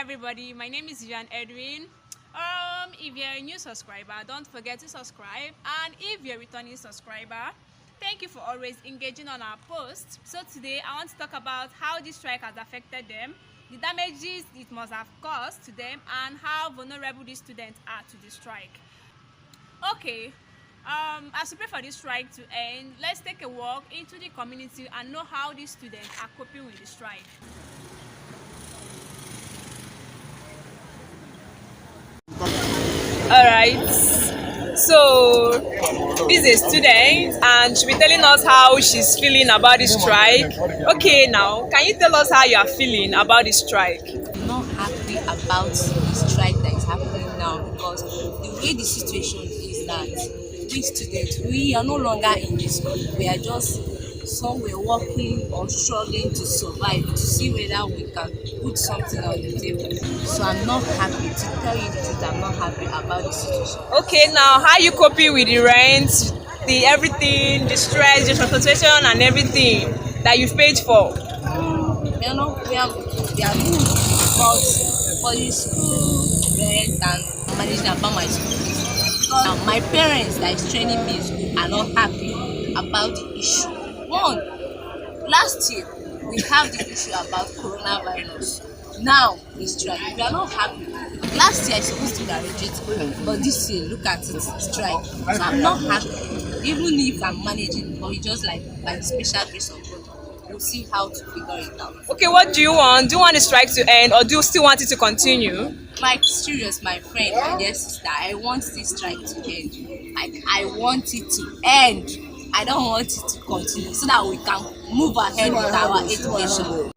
everybody, my name is Jan Edwin. If you're a new subscriber, don't forget to subscribe, and if you're a returning subscriber, thank you for always engaging on our posts. So today I want to talk about how this strike has affected them, the damages it must have caused to them, and how vulnerable these students are to the strike. Okay, as we pray for this strike to end, let's take a walk into the community and know how these students are coping with the strike. Alright, so this is a student and she'll be telling us how she's feeling about the strike. Okay, now can you tell us how you are feeling about the strike? I'm not happy about the strike that is happening now, because the way the situation is that we students, we are no longer in the school. We are just somewhere working or struggling to survive, to see whether we can put something on the table. So I'm not happy, to tell you the truth. I'm not happy about the situation. Okay, now how you coping with the rent, the everything, the stress, the transportation and everything that you've paid for? You know, we are good, but for the school rent and managing about my school fees, because my parents that is training me in school are not happy about the issue. One, last year we have the issue about coronavirus. Now the strike, we are not happy. Last year I supposed to graduate, but this year look at it, strike. So I'm not happy, even if I'm managing, but it's just like by the special grace of God, we'll see how to figure it out. Okay, what do you want? Do you want the strike to end or do you still want it to continue? Like serious, my friend, my dear sister, I want this strike to end. Like I want it to end. I don't want it to continue, so that we can move ahead with our education.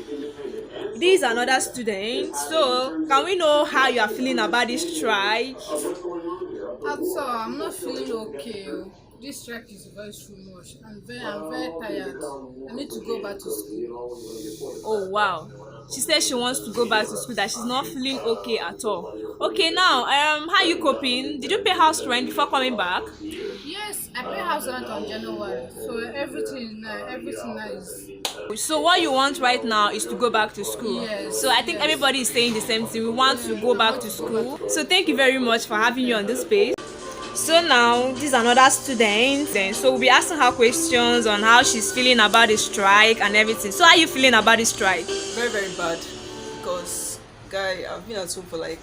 These are another students, so can we know how you are feeling about this strike? At all, I'm not feeling okay. This strike is very too much. I'm very tired. I need to go back to school. Oh wow, she says she wants to go back to school, that she's not feeling okay at all. Okay, now how you coping? Did you pay house rent before coming back? Yes, I pay house rent on January, so everything now is. So what you want right now is to go back to school. Yes, So I think yes. everybody is saying the same thing. We want to go back to school. So thank you very much for having you on this page. So now this is another student. Then so we'll be asking her questions on how she's feeling about the strike and everything. So how are you feeling about the strike? Very, very bad, because guy, I've been at home for like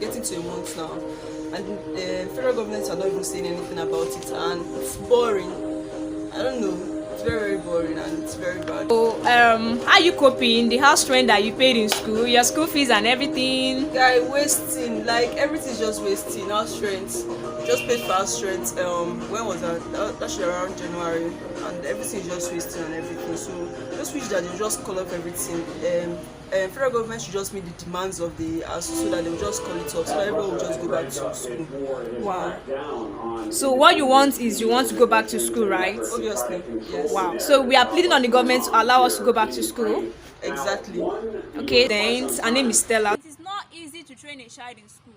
getting to a month now, and the federal government are not even saying anything about it, and it's boring. I don't know. It's very, very boring, and it's very bad. So how are you coping? The house rent that you paid in school, your school fees and everything. Guy, wasting, like everything's just wasting. House rent, just paid for house rent. When was that? That should around January, and everything's just wasting and everything. So just wish that they just call up everything. Federal government should just meet the demands of the house, so that they will just call it off, so that everyone will just go back to school. Wow. So what you want is you want to go back to school, right? Obviously, yes. Wow. So we are pleading on the government to allow us to go back to school. Exactly. Okay, thanks. Her name is Stella. It is not easy to train a child in school,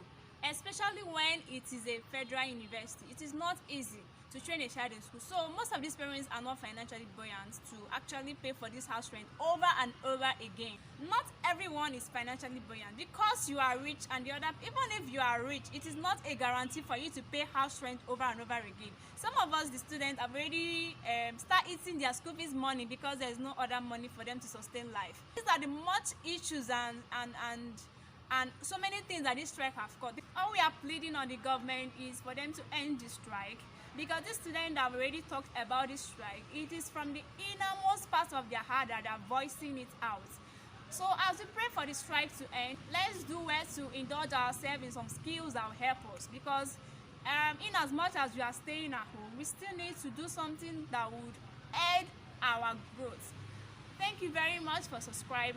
especially when it is a federal university. It is not easy to train a child in school. So most of these parents are not financially buoyant to actually pay for this house rent over and over again. Not everyone is financially buoyant. Because you are rich and the other, even if you are rich, it is not a guarantee for you to pay house rent over and over again. Some of us, the students, have already start eating their school fees money because there is no other money for them to sustain life. These are the much issues and so many things that this strike have caused. All we are pleading on the government is for them to end the strike, because the students have already talked about this strike. It is from the innermost part of their heart that they are voicing it out. So as we pray for the strike to end, let's do well to indulge ourselves in some skills that will help us, because in as much as we are staying at home, we still need to do something that would aid our growth. Thank you very much for subscribing.